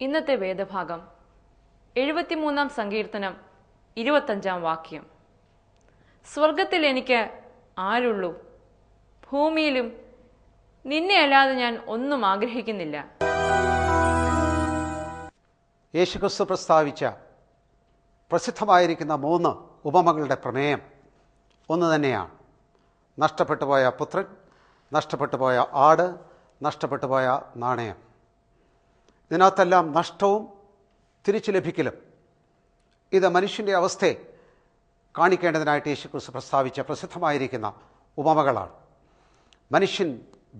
ഇന്നത്തെ വേദഭാഗം 73 സങ്കീർത്തനം 25 വാക്യം. സ്വർഗത്തിൽ എനിക്ക് ആരുള്ളൂ, ഭൂമിയിലും നിന്നെ അല്ലാതെ ഞാൻ ഒന്നും ആഗ്രഹിക്കുന്നില്ല. യേശുക്രിസ്തു പ്രസ്താവിച്ച പ്രസിദ്ധമായിരിക്കുന്ന 3 ഉപമകളുടെ പ്രമേയം ഒന്ന് തന്നെയാണ്. നഷ്ടപ്പെട്ടുപോയ പുത്രൻ, നഷ്ടപ്പെട്ടുപോയ ആട്, നഷ്ടപ്പെട്ടുപോയ നാണയം. ഇതിനകത്തെല്ലാം നഷ്ടവും തിരിച്ചു ലഭിക്കലും ഇത് മനുഷ്യൻ്റെ അവസ്ഥയെ കാണിക്കേണ്ടതിനായിട്ട് യേശുക്രിസ്തു പ്രസ്താവിച്ച പ്രസിദ്ധമായിരിക്കുന്ന ഉപമകളാണ്. മനുഷ്യൻ,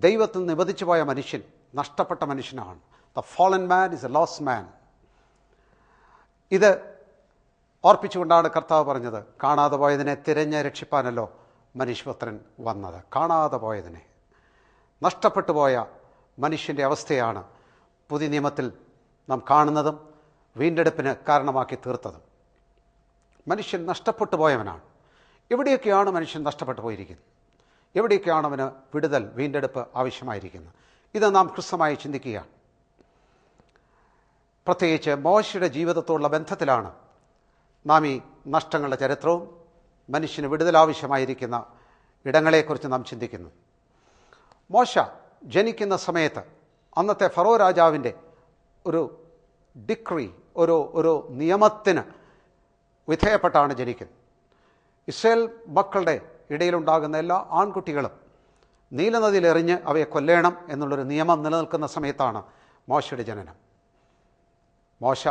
ദൈവത്തിൽ നിന്ന് നിബന്ധിച്ചു പോയ മനുഷ്യൻ നഷ്ടപ്പെട്ട മനുഷ്യനാണ്. The fallen man is a lost man. ഇത് ഓർപ്പിച്ചുകൊണ്ടാണ് കർത്താവ് പറഞ്ഞത്, കാണാതെ പോയതിനെ തിരഞ്ഞ് രക്ഷിപ്പാനല്ലോ മനുഷ്യപുത്രൻ വന്നത്. കാണാതെ പോയതിനെ, നഷ്ടപ്പെട്ടു പോയ മനുഷ്യൻ്റെ അവസ്ഥയാണ് പുതിയ നിയമത്തിൽ നാം കാണുന്നതും വീണ്ടെടുപ്പിന് കാരണമാക്കി തീർത്തതും. മനുഷ്യൻ നഷ്ടപ്പെട്ടു പോയവനാണ്. എവിടെയൊക്കെയാണ് മനുഷ്യൻ നഷ്ടപ്പെട്ടു പോയിരിക്കുന്നത്? എവിടെയൊക്കെയാണ് അവന് വിടുതൽ, വീണ്ടെടുപ്പ് ആവശ്യമായിരിക്കുന്നത്? ഇത് നാം കൃത്യമായി ചിന്തിക്കുകയാണ്. പ്രത്യേകിച്ച് മോശയുടെ ജീവിതത്തോടുള്ള ബന്ധത്തിലാണ് നാം ഈ നഷ്ടങ്ങളുടെ ചരിത്രവും മനുഷ്യന് വിടുതൽ ആവശ്യമായിരിക്കുന്ന ഇടങ്ങളെക്കുറിച്ച് നാം ചിന്തിക്കുന്നു. മോശ ജനിക്കുന്ന സമയത്ത് അന്നത്തെ ഫറോ രാജാവിൻ്റെ ഒരു ഡിക്രി, ഒരു നിയമത്തിന് വിധേയപ്പെട്ടാണ് ജനിക്കുന്നത്. ഇസ്രായേൽ മക്കളുടെ ഇടയിലുണ്ടാകുന്ന എല്ലാ ആൺകുട്ടികളും നീലനദിയിൽ എറിഞ്ഞ് അവയെ കൊല്ലേണം എന്നുള്ളൊരു നിയമം നിലനിൽക്കുന്ന സമയത്താണ് മോശയുടെ ജനനം. മോശ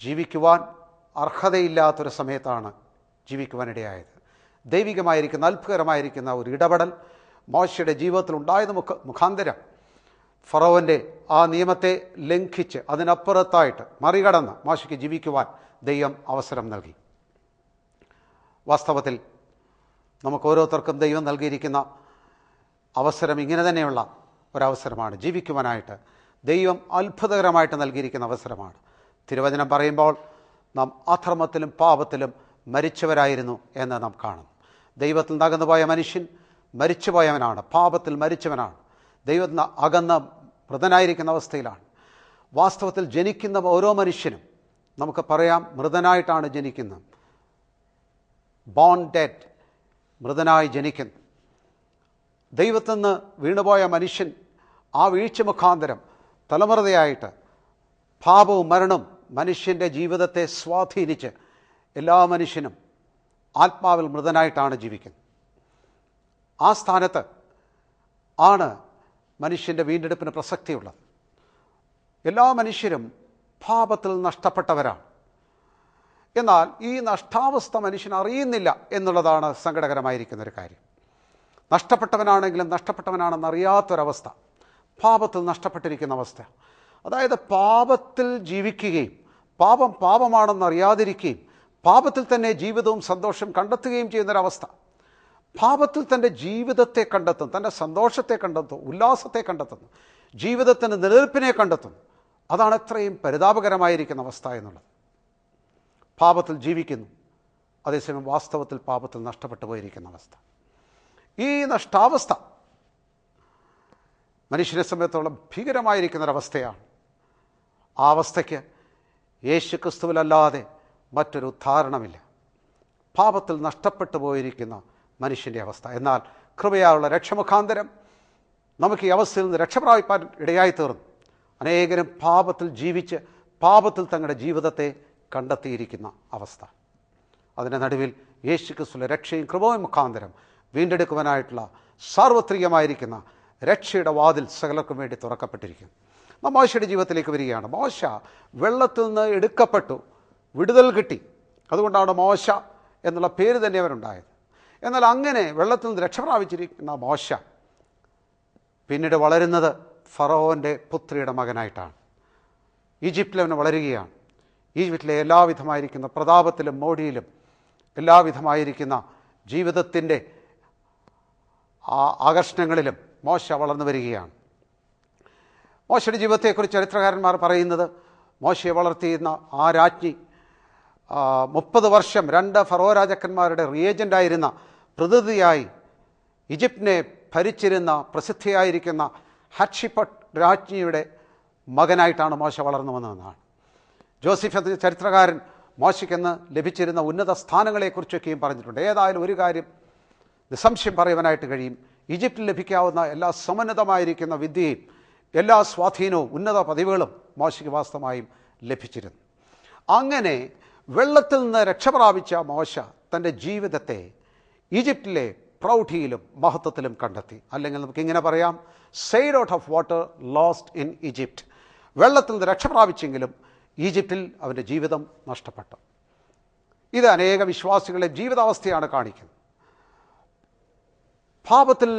ജീവിക്കുവാൻ അർഹതയില്ലാത്തൊരു സമയത്താണ് ജീവിക്കുവാനിടയായത്. ദൈവികമായിരിക്കുന്ന, അത്ഭുതകരമായിരിക്കുന്ന ഒരു ഇടപെടൽ മോശയുടെ ജീവിതത്തിൽ ഉണ്ടായത് മുഖാന്തരം ഫറോവൻ്റെ ആ നിയമത്തെ ലംഘിച്ച് അതിനപ്പുറത്തായിട്ട് മറികടന്ന് മോശയ്ക്ക് ജീവിക്കുവാൻ ദൈവം അവസരം നൽകി. വാസ്തവത്തിൽ നമുക്ക് ഓരോരുത്തർക്കും ദൈവം നൽകിയിരിക്കുന്ന അവസരം ഇങ്ങനെ തന്നെയുള്ള ഒരവസരമാണ്. ജീവിക്കുവാനായിട്ട് ദൈവം അത്ഭുതകരമായിട്ട് നൽകിയിരിക്കുന്ന അവസരമാണ്. തിരുവചനം പറയുമ്പോൾ നാം അധർമ്മത്തിലും പാപത്തിലും മരിച്ചവരായിരുന്നു എന്ന് നാം കാണുന്നു. ദൈവത്തിൽ നിന്ന് അകന്നുപോയ മനുഷ്യൻ മരിച്ചുപോയവനാണ്, പാപത്തിൽ മരിച്ചവനാണ്, ദൈവത്തിൽ നിന്ന് അകന്ന മൃതനായിരിക്കുന്ന അവസ്ഥയിലാണ്. വാസ്തവത്തിൽ ജനിക്കുന്ന ഓരോ മനുഷ്യനും നമുക്ക് പറയാം മൃതനായിട്ടാണ് ജനിക്കുന്നത്. ബോൺ ഡെഡ്, മൃതനായി ജനിക്കുന്നു. ദൈവത്തിൽ നിന്ന് വീണുപോയ മനുഷ്യൻ ആ വീഴ്ച മുഖാന്തരം തലമുറയായിട്ട് പാപവും മരണവും മനുഷ്യൻ്റെ ജീവിതത്തെ സ്വാധീനിച്ച് എല്ലാ മനുഷ്യനും ആത്മാവിൽ മൃതനായിട്ടാണ് ജീവിക്കുന്നത്. ആ സ്ഥാനത്ത് ആണ് മനുഷ്യൻ്റെ വീണ്ടെടുപ്പിന് പ്രസക്തിയുള്ളത്. എല്ലാ മനുഷ്യരും പാപത്തിൽ നഷ്ടപ്പെട്ടവരാണ്. എന്നാൽ ഈ നഷ്ടാവസ്ഥ മനുഷ്യൻ അറിയുന്നില്ല എന്നുള്ളതാണ് സങ്കടകരമായിരിക്കുന്നൊരു കാര്യം. നഷ്ടപ്പെട്ടവനാണെങ്കിലും നഷ്ടപ്പെട്ടവനാണെന്നറിയാത്തൊരവസ്ഥ, പാപത്തിൽ നഷ്ടപ്പെട്ടിരിക്കുന്ന അവസ്ഥ. അതായത് പാപത്തിൽ ജീവിക്കുകയും പാപം പാപമാണെന്നറിയാതിരിക്കുകയും പാപത്തിൽ തന്നെ ജീവിതവും സന്തോഷം കണ്ടെത്തുകയും ചെയ്യുന്നൊരവസ്ഥ. പാപത്തിൽ തൻ്റെ ജീവിതത്തെ കണ്ടെത്തും, തൻ്റെ സന്തോഷത്തെ കണ്ടെത്തും, ഉല്ലാസത്തെ കണ്ടെത്തുന്നു, ജീവിതത്തിൻ്റെ നിലനിൽപ്പിനെ കണ്ടെത്തുന്നു. അതാണ് എത്രയും പരിതാപകരമായിരിക്കുന്ന അവസ്ഥ എന്നുള്ളത്. പാപത്തിൽ ജീവിക്കുന്നു, അതേസമയം വാസ്തവത്തിൽ പാപത്തിൽ നഷ്ടപ്പെട്ടു പോയിരിക്കുന്ന അവസ്ഥ. ഈ നഷ്ടാവസ്ഥ മനുഷ്യനെ സംബന്ധിച്ചോളം ഭീകരമായിരിക്കുന്നൊരവസ്ഥയാണ്. ആ അവസ്ഥയ്ക്ക് യേശുക്രിസ്തുവിലല്ലാതെ മറ്റൊരു ഉദാഹരണമില്ല. പാപത്തിൽ നഷ്ടപ്പെട്ടു പോയിരിക്കുന്ന മനുഷ്യൻ്റെ അവസ്ഥ. എന്നാൽ കൃപയാലുള്ള രക്ഷമുഖാന്തരം നമുക്ക് ഈ അവസ്ഥയിൽ നിന്ന് രക്ഷപ്രാപിപ്പാൻ ഇടയായി തീർന്നു. അനേകരും പാപത്തിൽ ജീവിച്ച് പാപത്തിൽ തങ്ങളുടെ ജീവിതത്തെ കണ്ടെത്തിയിരിക്കുന്ന അവസ്ഥ. അതിൻ്റെ നടുവിൽ യേശുക്രിസ്തുവിന്റെ രക്ഷയും കൃപയും മുഖാന്തരം വീണ്ടെടുക്കുവാനായിട്ടുള്ള സാർവത്രികമായിരിക്കുന്ന രക്ഷയുടെ വാതിൽ സകലർക്കും വേണ്ടി തുറക്കപ്പെട്ടിരിക്കുന്നു. നാം മോശയുടെ ജീവിതത്തിലേക്ക് വരികയാണ്. മോശ വെള്ളത്തിൽ നിന്ന് എടുക്കപ്പെട്ടു, വിടുതൽ കിട്ടി. അതുകൊണ്ടാണ് മോശ എന്നുള്ള പേര് തന്നെ അവരുണ്ടായത്. എന്നാൽ അങ്ങനെ വെള്ളത്തിൽ നിന്ന് രക്ഷപ്രാപിച്ചിരിക്കുന്ന മോശ പിന്നീട് വളരുന്നത് ഫറവോൻ്റെ പുത്രിയുടെ മകനായിട്ടാണ്. ഈജിപ്തിൽ അവന് വളരുകയാണ്. ഈജിപ്തിലെ എല്ലാവിധമായിരിക്കുന്ന പ്രതാപത്തിലും മോടിയിലും എല്ലാവിധമായിരിക്കുന്ന ജീവിതത്തിൻ്റെ ആകർഷണങ്ങളിലും മോശ വളർന്നു വരികയാണ്. മോശയുടെ ജീവിതത്തെക്കുറിച്ച് ചരിത്രകാരന്മാർ പറയുന്നത്, മോശയെ വളർത്തിയിരുന്ന ആ രാജ്ഞി 30 വർഷം 2 ഫറോ രാജാക്കന്മാരുടെ റിയേജൻ്റായിരുന്ന പ്രതിനിധിയായി ഈജിപ്തിനെ ഭരിച്ചിരുന്ന പ്രസിദ്ധിയായിരിക്കുന്ന ഹറ്റ്ഷിപ്പട്ട് രാജ്ഞിയുടെ മകനായിട്ടാണ് മോശ വളർന്നു വന്നതെന്നാണ്. ജോസഫ് എന്ന ചരിത്രകാരൻ മോശയ്ക്കെന്ന് ലഭിച്ചിരുന്ന ഉന്നത സ്ഥാനങ്ങളെക്കുറിച്ചൊക്കെയും പറഞ്ഞിട്ടുണ്ട്. ഏതായാലും ഒരു കാര്യം നിസ്സംശയം പറയുവാനായിട്ട് കഴിയും, ഈജിപ്തിൽ ലഭിക്കാവുന്ന എല്ലാ സമുന്നതമായിരിക്കുന്ന വിദ്യയും എല്ലാ സ്വാധീനവും ഉന്നത പദവികളും മോശയ്ക്ക് വാസ്തവമായും ലഭിച്ചിരുന്നു. അങ്ങനെ വെള്ളത്തിൽ നിന്ന് രക്ഷപ്രാപിച്ച മോശ തൻ്റെ ജീവിതത്തെ ഈജിപ്തിലെ പ്രൗഢിയിലും മഹത്വത്തിലും കണ്ടെത്തി. അല്ലെങ്കിൽ നമുക്കിങ്ങനെ പറയാം, said out of water lost in Egypt. വെള്ളത്തിൽ നിന്ന് രക്ഷപ്രാപിച്ചെങ്കിലും ഈജിപ്തിൽ അവൻ്റെ ജീവിതം നഷ്ടപ്പെട്ടു. ഇത് അനേക വിശ്വാസികളുടെ ജീവിതാവസ്ഥയാണ് കാണിക്കുന്നത്. പാപത്തിൽ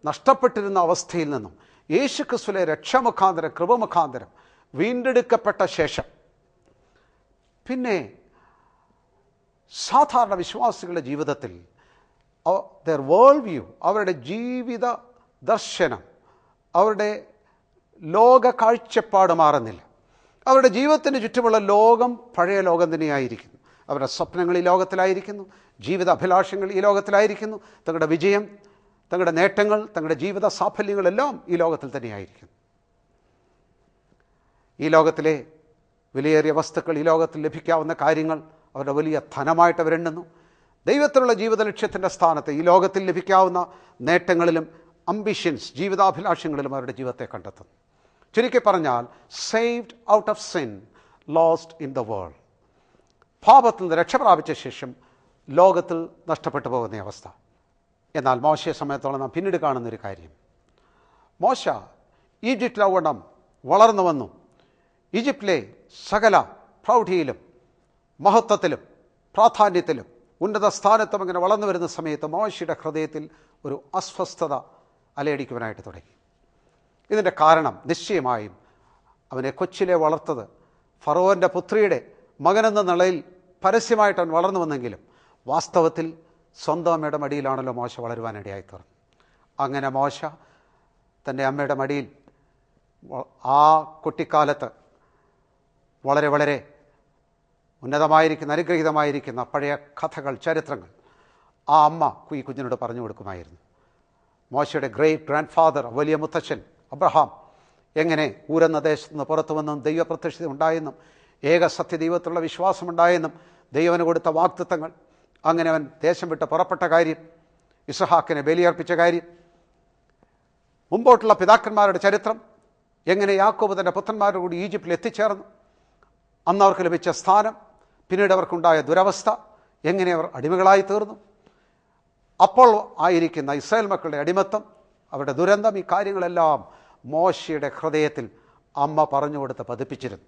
നഷ്ടപ്പെട്ടിരുന്ന അവസ്ഥയിൽ നിന്നും യേശുക്രിസ്തുവിലെ രക്ഷമുഖാന്തരം, കൃപമുഖാന്തരം വീണ്ടെടുക്കപ്പെട്ട ശേഷം പിന്നെ സാധാരണ വിശ്വാസികളുടെ ജീവിതത്തിൽ their വേൾഡ് വ്യൂ, അവരുടെ ജീവിത ദർശനം, അവരുടെ ലോക കാഴ്ചപ്പാട് മാറുന്നില്ല. അവരുടെ ജീവിതത്തിന് ചുറ്റുമുള്ള ലോകം പഴയ ലോകം തന്നെയായിരിക്കുന്നു. അവരുടെ സ്വപ്നങ്ങൾ ഈ ലോകത്തിലായിരിക്കുന്നു, ജീവിത അഭിലാഷങ്ങൾ ഈ ലോകത്തിലായിരിക്കുന്നു, തങ്ങളുടെ വിജയം, തങ്ങളുടെ നേട്ടങ്ങൾ, തങ്ങളുടെ ജീവിത സാഫല്യങ്ങളെല്ലാം ഈ ലോകത്തിൽ തന്നെയായിരിക്കുന്നു. ഈ ലോകത്തിലെ വിലയേറിയ വസ്തുക്കൾ, ഈ ലോകത്തിൽ ലഭിക്കാവുന്ന കാര്യങ്ങൾ അവരുടെ വലിയ ധനമായിട്ട് അവരെണ്ണുന്നു. ദൈവത്തിലുള്ള ജീവിത ലക്ഷ്യത്തിൻ്റെ സ്ഥാനത്ത് ഈ ലോകത്തിൽ ലഭിക്കാവുന്ന നേട്ടങ്ങളിലും അംബിഷൻസ്, ജീവിതാഭിലാഷങ്ങളിലും അവരുടെ ജീവിതത്തെ കണ്ടെത്തുന്നു. ചുരുക്കി പറഞ്ഞാൽ, saved out of sin, lost in the world. പാപത്തിൽ നിന്ന് രക്ഷപ്രാപിച്ച ശേഷം ലോകത്തിൽ നഷ്ടപ്പെട്ടു പോകുന്ന അവസ്ഥ. എന്നാൽ മോശയെ സമയത്തോളം നാം പിന്നീട് കാണുന്നൊരു കാര്യം, മോശ ഈജിപ്തിലവണ്ണം വളർന്നു വന്നു. ഈജിപ്തിലെ സകല പ്രൗഢിയിലും മഹത്വത്തിലും പ്രാധാന്യത്തിലും ഉന്നത സ്ഥാനത്തും അങ്ങനെ വളർന്നു വരുന്ന സമയത്ത് മോശയുടെ ഹൃദയത്തിൽ ഒരു അസ്വസ്ഥത അലയടിക്കുവാനായിട്ട് തുടങ്ങി. ഇതിൻ്റെ കാരണം നിശ്ചയമായും അവനെ കൊച്ചിലെ വളർത്തത് ഫറവോൻ്റെ പുത്രിയുടെ മകനെന്ന നിലയിൽ പരസ്യമായിട്ട് അവൻ വളർന്നു വന്നെങ്കിലും വാസ്തവത്തിൽ സ്വന്തം അമ്മയുടെ മടിയിലാണല്ലോ മോശ വളരുവാനിടയായി തീർന്നു. അങ്ങനെ മോശ തൻ്റെ അമ്മയുടെ മടിയിൽ ആ കുട്ടിക്കാലത്ത് വളരെ വളരെ ഉന്നതമായിരിക്കുന്ന, അനുഗ്രഹീതമായിരിക്കുന്ന പഴയ കഥകൾ, ചരിത്രങ്ങൾ ആ അമ്മ ഈ കുഞ്ഞിനോട് പറഞ്ഞു കൊടുക്കുമായിരുന്നു. മോശയുടെ ഗ്രേറ്റ് ഗ്രാൻഡ് ഫാദർ, വലിയ മുത്തച്ഛൻ അബ്രഹാം എങ്ങനെ ഊരെന്ന ദേശത്ത് നിന്ന് പുറത്തു വന്നും ദൈവപ്രത്യക്ഷത ഉണ്ടായെന്നും ഏക സത്യദൈവത്തിലുള്ള വിശ്വാസമുണ്ടായെന്നും ദൈവന് കൊടുത്ത വാഗ്ദത്തങ്ങൾ, അങ്ങനെ അവൻ ദേശം വിട്ട് പുറപ്പെട്ട കാര്യം, ഇസ്ഹാക്കിനെ ബലിയർപ്പിച്ച കാര്യം, മുമ്പോട്ടുള്ള പിതാക്കന്മാരുടെ ചരിത്രം, എങ്ങനെ യാക്കോബ് തൻ്റെ പുത്രന്മാരുടെ കൂടി ഈജിപ്തിൽ എത്തിച്ചേർന്നു, അന്ന് അവർക്ക് ലഭിച്ച സ്ഥാനം, പിന്നീട് അവർക്കുണ്ടായ ദുരവസ്ഥ, എങ്ങനെ അവർ അടിമകളായി തീർന്നു, അപ്പോൾ ആയിരിക്കുന്ന ഇസ്രായേൽ മക്കളുടെ അടിമത്തം, അവരുടെ ദുരന്തം, ഈ കാര്യങ്ങളെല്ലാം മോശയുടെ ഹൃദയത്തിൽ അമ്മ പറഞ്ഞു കൊടുത്ത് പതിപ്പിച്ചിരുന്നു.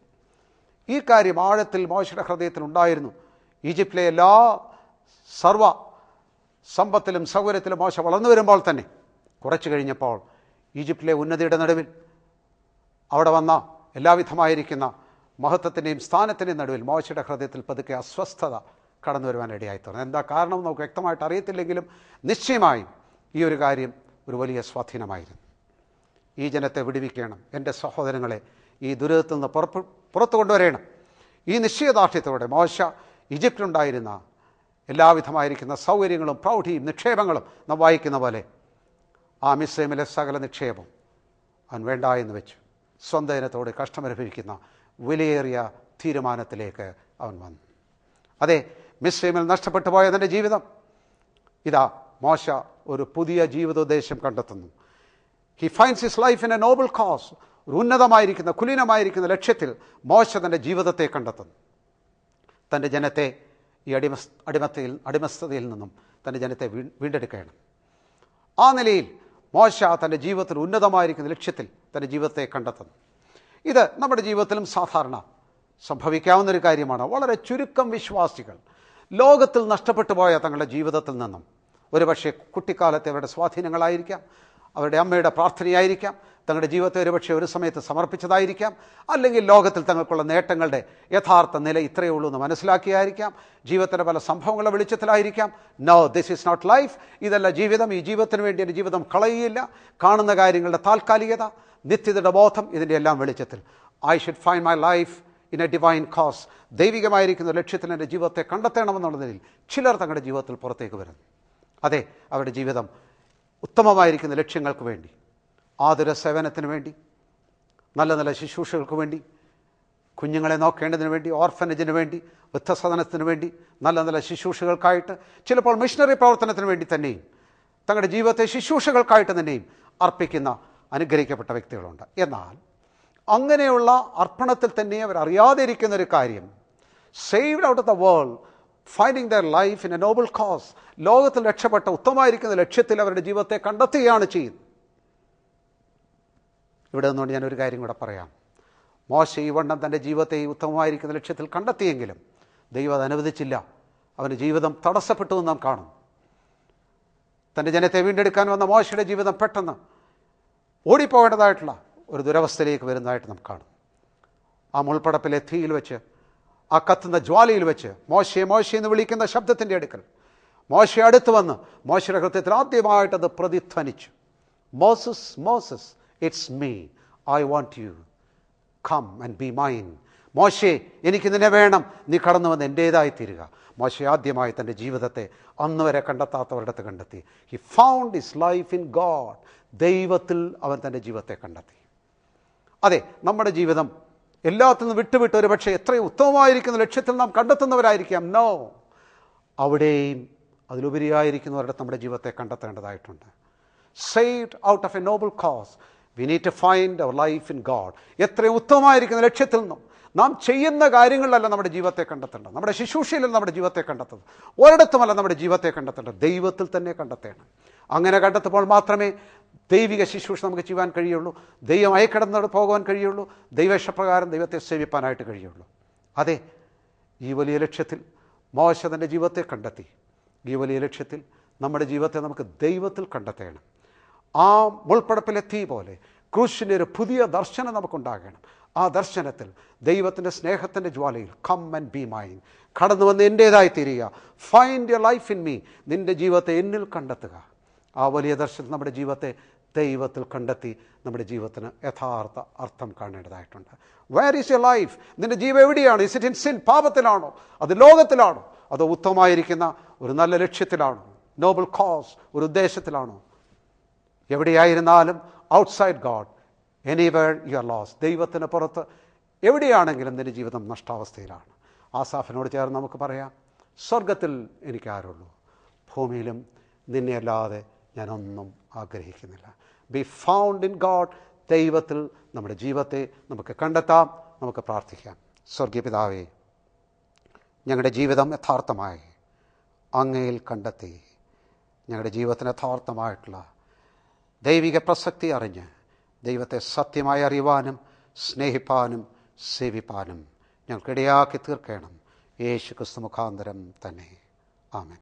ഈ കാര്യം ആഴത്തിൽ മോശയുടെ ഹൃദയത്തിൽ ഉണ്ടായിരുന്നു. ഈജിപ്തിലെ എല്ലാ സർവ സമ്പത്തിലും സൗകര്യത്തിലും മോശ വളർന്നു വരുമ്പോൾ തന്നെ കുറച്ചു കഴിഞ്ഞപ്പോൾ ഈജിപ്തിലെ ഉന്നതിയുടെ നടുവിൽ അവിടെ വന്ന എല്ലാവിധമായിരിക്കുന്ന മഹത്വത്തിൻ്റെയും സ്ഥാനത്തിൻ്റെയും നടുവിൽ മോശയുടെ ഹൃദയത്തിൽ പതുക്കെ അസ്വസ്ഥത കടന്നു വരുവാനിടയായി തീർന്നു. എന്താ കാരണം നമുക്ക് വ്യക്തമായിട്ട് അറിയത്തില്ലെങ്കിലും നിശ്ചയമായും ഈ ഒരു കാര്യം ഒരു വലിയ സ്വാധീനമായിരുന്നു. ഈ ജനത്തെ വിടുവിക്കണം, എൻ്റെ സഹോദരങ്ങളെ ഈ ദുരിതത്തിൽ നിന്ന് പുറത്തു കൊണ്ടുവരണം. ഈ നിശ്ചയദാർഢ്യത്തോടെ മോശ ഈജിപ്തിലുണ്ടായിരുന്ന എല്ലാവിധമായിരിക്കുന്ന സൗകര്യങ്ങളും പ്രൗഢിയും നിക്ഷേപങ്ങളും നാം വായിക്കുന്ന പോലെ ആ മിസ്രൈമിലെ സകല നിക്ഷേപം അവൻ വേണ്ട എന്ന് വെച്ചു. സ്വന്തം ഇനത്തോട് കഷ്ടമനുഭവിക്കുന്ന വിലയേറിയ തീരുമാനത്തിലേക്ക് അവൻ വന്നു. അതെ, മിസ്രൈമിൽ നഷ്ടപ്പെട്ടു പോയ തൻ്റെ ജീവിതം ഇതാ മോശ ഒരു പുതിയ ജീവിതോദ്ദേശം കണ്ടെത്തുന്നു. He finds his life in a noble cause. ഒരു ഉന്നതമായിരിക്കുന്ന, കുലീനമായിരിക്കുന്ന ലക്ഷ്യത്തിൽ മോശ തൻ്റെ ജീവിതത്തെ കണ്ടെത്തുന്നു. തൻ്റെ ജനത്തെ ഈ അടിമസ്ഥതയിൽ നിന്നും തൻ്റെ ജനത്തെ വീണ്ടെടുക്കണം. ആ നിലയിൽ മോശ തൻ്റെ ജീവിതത്തിൽ ഉന്നതമായിരിക്കുന്ന ലക്ഷ്യത്തിൽ തൻ്റെ ജീവിതത്തെ കണ്ടെത്തുന്നു. ഇത് നമ്മുടെ ജീവിതത്തിലും സാധാരണ സംഭവിക്കാവുന്നൊരു കാര്യമാണ്. വളരെ ചുരുക്കം വിശ്വാസികൾ ലോകത്തിൽ നഷ്ടപ്പെട്ടു പോയ തങ്ങളുടെ ജീവിതത്തിൽ നിന്നും, ഒരുപക്ഷെ കുട്ടിക്കാലത്തെ അവരുടെ സ്വാധീനങ്ങളായിരിക്കാം, അവരുടെ അമ്മയുടെ പ്രാർത്ഥനയായിരിക്കാം, തങ്ങളുടെ ജീവിതത്തെ ഒരുപക്ഷെ ഒരു സമയത്ത് സമർപ്പിച്ചതായിരിക്കാം, അല്ലെങ്കിൽ ലോകത്തിൽ തങ്ങൾക്കുള്ള നേട്ടങ്ങളുടെ യഥാർത്ഥ നില ഇത്രയേ ഉള്ളൂ എന്ന് മനസ്സിലാക്കിയായിരിക്കാം, ജീവിതത്തിൻ്റെ പല സംഭവങ്ങളുടെ വെളിച്ചത്തിലായിരിക്കാം. No, this is not life. ഇതല്ല ജീവിതം. ഈ ജീവിതത്തിന് വേണ്ടി എൻ്റെ ജീവിതം കളയുകയില്ല. കാണുന്ന കാര്യങ്ങളുടെ താൽക്കാലികത, നിത്യതയുടെ ബോധം, ഇതിൻ്റെ എല്ലാം വെളിച്ചത്തിൽ I should find my life in a divine cause. ദൈവികമായിരിക്കുന്ന ലക്ഷ്യത്തിൽ എൻ്റെ ജീവിതത്തെ കണ്ടെത്തണമെന്നുള്ളതിൽ ചിലർ തങ്ങളുടെ ജീവിതത്തിൽ പുറത്തേക്ക് വരുന്നു. അതെ, അവരുടെ ജീവിതം ഉത്തമമായിരിക്കുന്ന ലക്ഷ്യങ്ങൾക്ക് വേണ്ടി, ആതുര സേവനത്തിന് വേണ്ടി, നല്ല നല്ല ശുശ്രൂഷകൾക്ക് വേണ്ടി, കുഞ്ഞുങ്ങളെ നോക്കേണ്ടതിന് വേണ്ടി, ഓർഫനേജിന് വേണ്ടി, വൃദ്ധസദനത്തിന് വേണ്ടി, നല്ല നല്ല ശുശ്രൂഷകൾക്കായിട്ട്, ചിലപ്പോൾ മിഷണറി പ്രവർത്തനത്തിന് വേണ്ടി തന്നെയും തങ്ങളുടെ ജീവിതത്തെ ശുശ്രൂഷകൾക്കായിട്ട് തന്നെയും അർപ്പിക്കുന്ന അനുഗ്രഹിക്കപ്പെട്ട വ്യക്തികളുണ്ട്. എന്നാൽ അങ്ങനെയുള്ള അർപ്പണത്തിൽ തന്നെ അവരറിയാതെ ഇരിക്കുന്നൊരു കാര്യം, saved out of the world, finding their life in a noble cause, ലോകത്തിൽ രക്ഷപ്പെട്ട ഉത്തമമായിരിക്കുന്ന ലക്ഷ്യത്തിൽ അവരുടെ ജീവിതത്തെ കണ്ടെത്തുകയാണ് ചെയ്യുന്നത്. ഇവിടെ നിന്നുകൊണ്ട് ഞാനൊരു കാര്യം കൂടെ പറയാം. മോശ ഈ വണ്ണം തൻ്റെ ജീവിതത്തെ ഈ ഉത്തമമായിരിക്കുന്ന ലക്ഷ്യത്തിൽ കണ്ടെത്തിയെങ്കിലും ദൈവം അത് അനുവദിച്ചില്ല. അവൻ്റെ ജീവിതം തടസ്സപ്പെട്ടു എന്ന് നാം കാണും. തൻ്റെ ജനത്തെ വീണ്ടെടുക്കാൻ വന്ന മോശയുടെ ജീവിതം പെട്ടെന്ന് ഓടിപ്പോകേണ്ടതായിട്ടുള്ള ഒരു ദുരവസ്ഥയിലേക്ക് വരുന്നതായിട്ട് നാം കാണും. ആ മുൾപ്പടപ്പിലെ തീയിൽ വെച്ച്, ആ കത്തുന്ന ജ്വാലയിൽ വെച്ച് മോശയെ മോശയെ എന്ന് വിളിക്കുന്ന ശബ്ദത്തിൻ്റെ അടുക്കൽ മോശയെ അടുത്ത് വന്ന് മോശയുടെ ഹൃദയത്തിൽ ആദ്യമായിട്ടത് പ്രതിധ്വനിച്ചു. Moses, Moses, it's me, I want you, come and be mine. Moshe, എനിക്ക് നിന്നെ വേണം, നീ കടന്നു വന്ന് എൻ്റേതായി തീരുക. മോശ ആദ്യമായി തൻ്റെ ജീവിതത്തെ അന്ന് വരെ കണ്ടെത്താത്തവരുടെ അടുത്ത് കണ്ടെത്തി. He found his life in God. ദൈവത്തിൽ അവൻ തൻ്റെ ജീവിതത്തെ കണ്ടെത്തി. അതെ, നമ്മുടെ ജീവിതം എല്ലാത്തിൽ നിന്നും വിട്ടുവിട്ട് ഒരു പക്ഷേ എത്രയും ഉത്തമമായിരിക്കുന്ന ലക്ഷ്യത്തിൽ നാം കണ്ടെത്തുന്നവരായിരിക്കാം. നോ, അവിടെയും അതിലുപരിയായിരിക്കുന്നവരുടെ നമ്മുടെ ജീവിതത്തെ കണ്ടെത്തേണ്ടതായിട്ടുണ്ട്. Saved out of a noble cause, we need to find our life in God. എത്രയും ഉത്തമമായിരിക്കുന്ന ലക്ഷ്യത്തിൽ നിന്നും നാം ചെയ്യുന്ന കാര്യങ്ങളിലല്ല നമ്മുടെ ജീവിതത്തെ കണ്ടെത്തേണ്ടത്, നമ്മുടെ ശുശ്രൂഷയിലല്ല നമ്മുടെ ജീവിതത്തെ കണ്ടെത്തുന്നത്, ഒരിടത്തുമല്ല നമ്മുടെ ജീവിതത്തെ കണ്ടെത്തേണ്ടത്, ദൈവത്തിൽ തന്നെ കണ്ടെത്തേണം. അങ്ങനെ കണ്ടെത്തുമ്പോൾ മാത്രമേ ദൈവിക ശുശ്രൂഷ നമുക്ക് ചെയ്യാൻ കഴിയുള്ളൂ, ദൈവം അയക്കിടന്നോട് പോകുവാൻ കഴിയുള്ളൂ, ദൈവേഷ്ടപ്രകാരം ദൈവത്തെ സേവിപ്പാനായിട്ട് കഴിയുള്ളൂ. അതെ, ഈ വലിയ ലക്ഷ്യത്തിൽ മോശ തൻ്റെ ജീവിതത്തെ കണ്ടെത്തി. ഈ വലിയ ലക്ഷ്യത്തിൽ നമ്മുടെ ജീവിതത്തെ നമുക്ക് ദൈവത്തിൽ കണ്ടെത്തേണം. ആ മുൾപ്പടപ്പിലെ തീ പോലെ ക്രൂശിൻ്റെ ഒരു പുതിയ ദർശനം നമുക്കുണ്ടാകണം. ആ ദർശനത്തിൽ ദൈവത്തിൻ്റെ സ്നേഹത്തിൻ്റെ ജ്വാലയിൽ കം ആൻഡ് ബി മൈൻ, കടന്നു വന്ന് എൻ്റേതായി തീരുക. Find your life in me, നിൻ്റെ ജീവിതത്തെ എന്നിൽ കണ്ടെത്തുക. ആ വലിയ ദർശനം നമ്മുടെ ജീവിതത്തെ ദൈവത്തിൽ കണ്ടെത്തി നമ്മുടെ ജീവിതത്തിന് യഥാർത്ഥ അർത്ഥം കാണേണ്ടതായിട്ടുണ്ട്. Where is your life? നിൻ്റെ ജീവൻ എവിടെയാണ്? Is it in sin? പാപത്തിലാണോ? അത് ലോകത്തിലാണോ? അതോ ഉത്തമമായിരിക്കുന്ന ഒരു നല്ല ലക്ഷ്യത്തിലാണോ? നോബിൾ കോസ്, ഒരു ഉദ്ദേശത്തിലാണോ? എവിടെയായിരുന്നാലും outside God, anywhere you are lost. ദൈവത്തിന് പുറത്ത് എവിടെയാണെങ്കിലും നിൻ്റെ ജീവിതം നഷ്ടാവസ്ഥയിലാണ്. ആസാഫിനോട് ചേർന്ന് നമുക്ക് പറയാം, സ്വർഗത്തിൽ എനിക്കാരുള്ളൂ, ഭൂമിയിലും നിന്നെ അല്ലാതെ ഞാനൊന്നും ആഗ്രഹിക്കുന്നില്ല. Be found in God. ദൈവത്തിൽ നമ്മുടെ ജീവിതത്തെ നമുക്ക് കണ്ടെത്താം, നമുക്ക് പ്രാർത്ഥിക്കാം. സ്വർഗീയ പിതാവേ, ഞങ്ങളുടെ ജീവിതം യഥാർത്ഥമായി അങ്ങയിൽ കണ്ടെത്തി ഞങ്ങളുടെ ജീവിതത്തിന് യഥാർത്ഥമായിട്ടുള്ള ദൈവിക പ്രസക്തി അറിഞ്ഞ് ദൈവത്തെ സത്യമായി അറിയുവാനും സ്നേഹിപ്പാനും സേവിപ്പാനും ഞങ്ങൾക്കിടയാക്കി തീർക്കണം. യേശു ക്രിസ്തു മുഖാന്തരം തന്നെ. ആമേൻ.